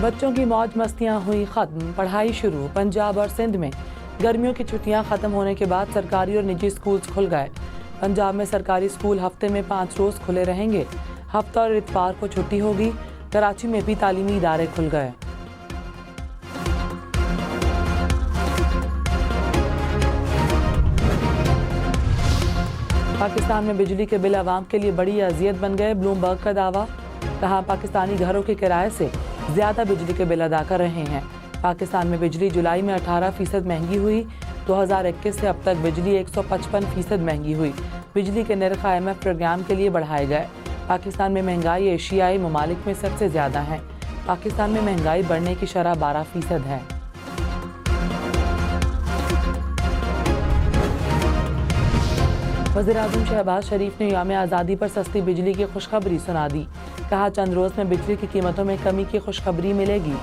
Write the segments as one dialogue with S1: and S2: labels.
S1: بچوں کی موج مستیاں ہوئی ختم، پڑھائی شروع۔ پنجاب اور سندھ میں گرمیوں کی چھٹیاں ختم ہونے کے بعد سرکاری اور نجی سکولز کھل گئے۔ پنجاب میں سرکاری سکول ہفتے میں 5 روز کھلے رہیں گے، ہفتہ اور اتوار کو چھٹی ہوگی۔ کراچی میں بھی تعلیمی ادارے کھل گئے۔ پاکستان میں بجلی کے بل عوام کے لیے بڑی اذیت بن گئے، بلومبرگ کا دعویٰ۔ کہا پاکستانی گھروں کے کرائے سے زیادہ بجلی کے بل ادا کر رہے ہیں۔ پاکستان میں بجلی جولائی میں 18% مہنگی ہوئی۔ 2021 سے اب تک بجلی 155% مہنگی ہوئی۔ بجلی کے نرخ IMF پروگرام کے لیے بڑھائے گئے۔ پاکستان میں مہنگائی ایشیائی ممالک میں سب سے زیادہ ہے۔ پاکستان میں مہنگائی بڑھنے کی شرح 12% ہے۔ وزیراعظم شہباز شریف نے یوم آزادی پر سستی بجلی کی خوشخبری سنا دی۔ کہا چند روز میں بجلی کی قیمتوں میں کمی کی خوشخبری ملے گی۔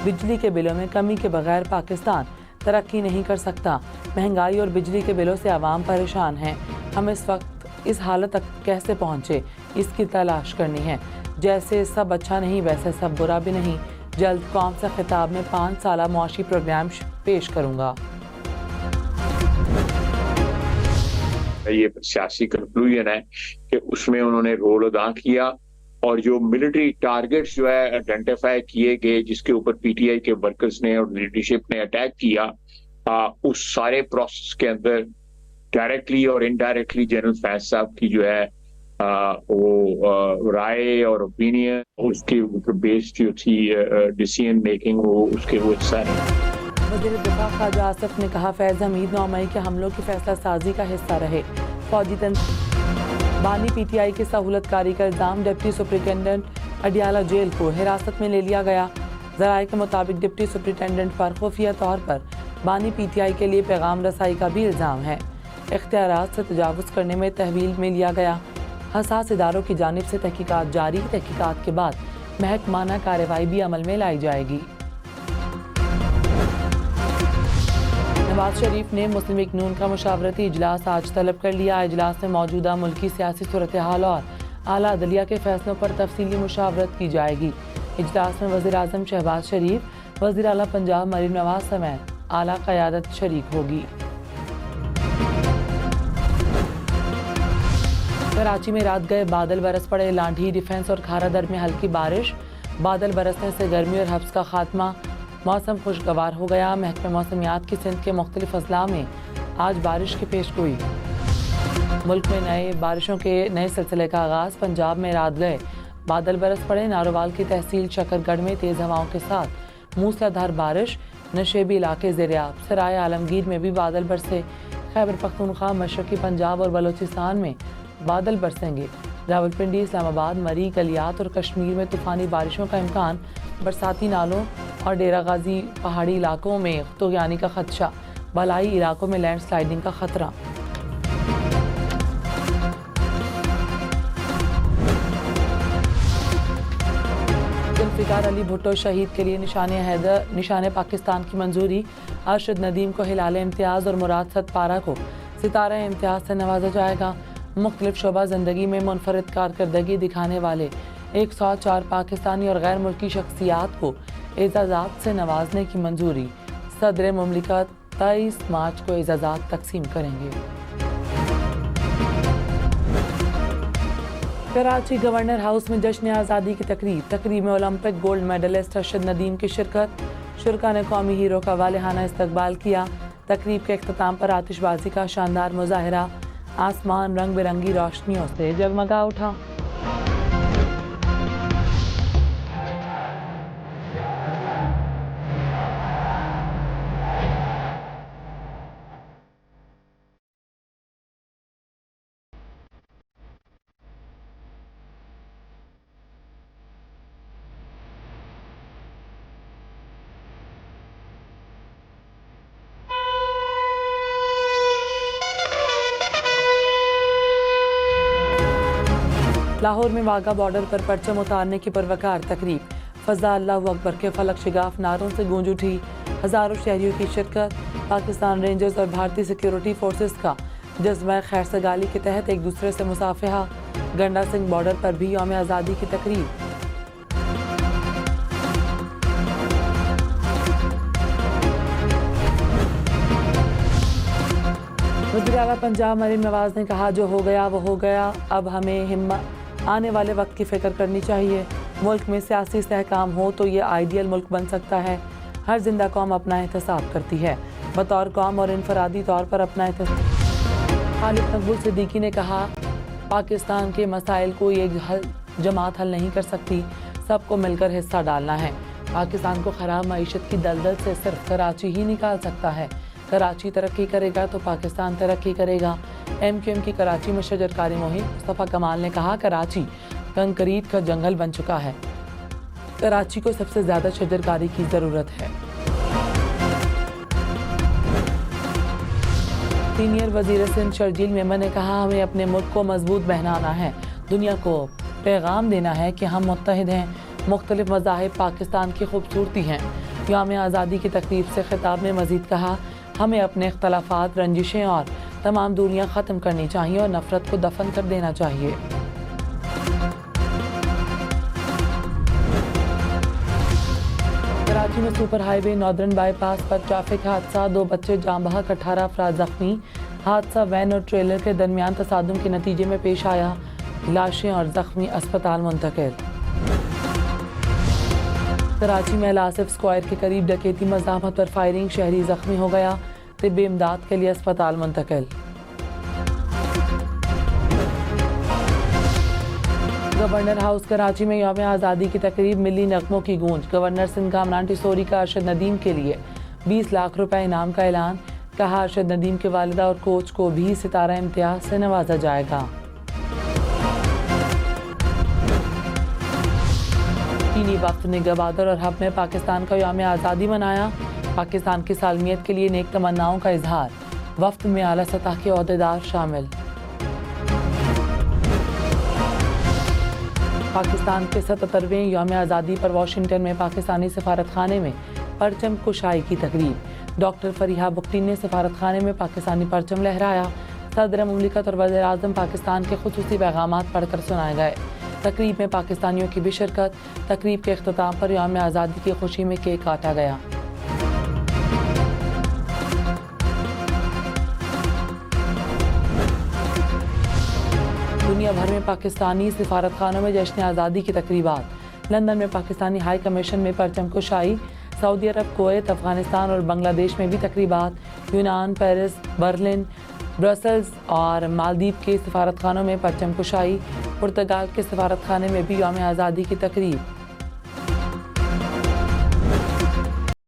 S1: بجلی کے بلوں میں کمی کے بغیر پاکستان ترقی نہیں کر سکتا۔ مہنگائی اور بجلی کے بلوں سے عوام پریشان ہیں۔ ہم اس وقت اس حالت تک کیسے پہنچے، اس کی تلاش کرنی ہے۔ جیسے سب اچھا نہیں ویسے سب برا بھی نہیں۔ جلد قوم سے خطاب میں 5 سالہ معاشی پروگرام پیش کروں گا۔
S2: یہ سیاسی کنکلوژن ہے کہ اس میں انہوں نے رول ادا کیا، اور جو ملٹری ٹارگٹس جو ہے آئیڈینٹیفائی کیے گئے جس کے اوپر PTI کے ورکرز نے اور لیڈرشپ نے اٹیک کیا، اس سارے پروسیس کے اندر ڈائریکٹلی اور انڈائریکٹلی جنرل فیض صاحب کی جو ہے وہ رائے اور اوپینین، اس کے بیسڈ جو تھی ڈیسیژن میکنگ، وہ اس کے وہ حصہ ہے۔
S1: وزیر دفاع خواجہ آصف نے کہا فیض حمید 9 مئی کے حملوں کی فیصلہ سازی کا حصہ رہے۔ فوجی بانی PTI کی سہولت کاری کا الزام، ڈپٹی سپرنٹینڈنٹ اڈیالہ جیل کو حراست میں لے لیا گیا۔ ذرائع کے مطابق ڈپٹی سپرنٹینڈنٹ پر خفیہ طور پر بانی PTI کے لیے پیغام رسائی کا بھی الزام ہے۔ اختیارات سے تجاوز کرنے میں تحویل میں لیا گیا۔ حساس اداروں کی جانب سے تحقیقات جاری، تحقیقات کے بعد محکمانہ کارروائی بھی عمل میں لائی جائے گی۔ نواز شریف نے مسلم لیگ نون کا مشاورتی اجلاس آج طلب کر لیا۔ اجلاس میں موجودہ ملکی سیاسی صورتحال اور اعلیٰ عدلیہ کے فیصلوں پر تفصیلی مشاورت کی جائے گی۔ اجلاس میں وزیر اعظم شہباز شریف، وزیر اعلیٰ پنجاب مریم نواز سمیت اعلیٰ قیادت شریک ہوگی۔ کراچی میں رات گئے بادل برس پڑے، لانڈھی، ڈیفنس اور کھارا در میں ہلکی بارش۔ بادل برسنے سے گرمی اور حبس کا خاتمہ، موسم خوشگوار ہو گیا۔ محکمہ موسمیات کی سندھ کے مختلف اضلاع میں آج بارش کی پیش گوئی۔ ملک میں نئے بارشوں کے نئے سلسلے کا آغاز، پنجاب میں رات گئے بادل برس پڑے۔ ناروال کی تحصیل شکر گڑھ میں تیز ہواؤں کے ساتھ موسلادھار بارش، نشیبی علاقے زیر آب۔ سرائے عالمگیر میں بھی بادل برسے۔ خیبر پختونخوا، مشرقی پنجاب اور بلوچستان میں بادل برسیں گے۔ راولپنڈی، اسلام آباد، مری، گلیات اور کشمیر میں طوفانی بارشوں کا امکان۔ برساتی نالوں اور ڈیرہ غازی پہاڑی علاقوں میں طغیانی کا خدشہ، بالائی علاقوں میں لینڈ سلائیڈنگ کا خطرہ۔ ذوالفقار علی بھٹو شہید کے لیے نشان پاکستان کی منظوری۔ ارشد ندیم کو ہلال امتیاز اور مراد ستپارہ کو ستارہ امتیاز سے نوازا جائے گا۔ مختلف شعبہ زندگی میں منفرد کارکردگی دکھانے والے 104 پاکستانی اور غیر ملکی شخصیات کو اعزازات سے نوازنے کی منظوری۔ صدر مملکت 23 مارچ کو اعزازات تقسیم کریں گے۔ کراچی گورنر ہاؤس میں جشن آزادی کی تقریب میں Olympic gold medallist Arshad Nadeem کی شرکت۔ شرکاء نے قومی ہیرو کا والہانہ استقبال کیا۔ تقریب کے اختتام پر آتش بازی کا شاندار مظاہرہ، آسمان رنگ برنگی روشنیوں سے جگمگا اٹھا۔ لاہور میں واگا بارڈر پر پرچم اتارنے کی پروقار تقریب، فضا اللہ اکبر کے فلک شگاف نعروں سے گونج اٹھی۔ ہزاروں شہریوں کی شرکت۔ پاکستان رینجرز اور بھارتی سیکیورٹی فورسز کا جذبہ خیر سگالی کے تحت ایک دوسرے سے مصافحہ۔ گنڈا سنگھ بارڈر پر بھی یوم آزادی کی تقریب۔ وزیر اعلیٰ پنجاب مریم نواز نے کہا جو ہو گیا وہ ہو گیا، اب ہمیں ہمت آنے والے وقت کی فکر کرنی چاہیے۔ ملک میں سیاسی استحکام ہو تو یہ آئیڈیل ملک بن سکتا ہے۔ ہر زندہ قوم اپنا احتساب کرتی ہے، بطور قوم اور انفرادی طور پر اپنا احتساب۔ خالد مقبول صدیقی نے کہا پاکستان کے مسائل کو ایک جماعت حل نہیں کر سکتی، سب کو مل کر حصہ ڈالنا ہے۔ پاکستان کو خراب معیشت کی دلدل سے صرف کراچی ہی نکال سکتا ہے۔ کراچی ترقی کرے گا تو پاکستان ترقی کرے گا۔ ایم کیو ایم کی کراچی میں شجرکاری مہم، مصطفیٰ کمال نے کہا کراچی کنکریٹ کا جنگل بن چکا ہے، کراچی کو سب سے زیادہ شجرکاری کی ضرورت ہے۔ سینئر وزیر سندھ شرجیل میمن نے کہا ہمیں اپنے ملک کو مضبوط بنانا ہے، دنیا کو پیغام دینا ہے کہ ہم متحد ہیں۔ مختلف مذاہب پاکستان کی خوبصورتی ہیں۔ یوم آزادی کی تقریب سے خطاب میں مزید کہا ہمیں اپنے اختلافات، رنجشیں اور تمام دوریاں ختم کرنی چاہیے اور نفرت کو دفن کر دینا چاہیے۔ کراچی میں super high way northern by pass per traffic حادثہ، 2 بچے جاں بحق، 18 افراد زخمی۔ حادثہ وین اور ٹریلر کے درمیان تصادم کے نتیجے میں پیش آیا، لاشیں اور زخمی اسپتال منتقل۔ کراچی میں الآصف اسکوائر کے قریب ڈکیتی مزاحمت پر فائرنگ، شہری زخمی ہو گیا، طبی امداد کے لیے اسپتال منتقل۔ گورنر ہاؤس کراچی میں یوم آزادی کی تقریب، ملی نغموں کی گونج۔ گورنر سندھ کامران ٹیسوری کا ارشد ندیم کے لیے 20 لاکھ روپے انعام کا اعلان، کہا ارشد ندیم کے والدہ اور کوچ کو بھی ستارہ امتیاز سے نوازا جائے گا۔ چینی وفد نے گوادر اور حب میں پاکستان کا یوم آزادی منایا، پاکستان کی سالمیت کے لیے نیک تمناؤں کا اظہار، وفد میں اعلیٰ سطح کے عہدیدار شامل۔ پاکستان کے 77ویں یوم آزادی پر واشنگٹن میں پاکستانی سفارت خانے میں پرچم کشائی کی تقریب، ڈاکٹر فریحہ بگٹی نے سفارت خانے میں پاکستانی پرچم لہرایا۔ صدر مملکت اور وزیر اعظم پاکستان کے خصوصی پیغامات پڑھ کر سنائے گئے۔ تقریب میں پاکستانیوں کی بھی شرکت، تقریب کے اختتام پر یوم آزادی کی خوشی میں کیک کاٹا گیا۔ دنیا بھر میں پاکستانی سفارت خانوں میں جشن آزادی کی تقریبات، لندن میں پاکستانی ہائی کمیشن میں پرچم کشائی، سعودی عرب، کویت، افغانستان اور بنگلہ دیش میں بھی تقریبات، یونان، پیرس، برلن، برسلز اور مالدیپ کے سفارت خانوں میں پرچم کشائی، پرتگال کے سفارت خانے میں بھی یوم آزادی کی تقریب۔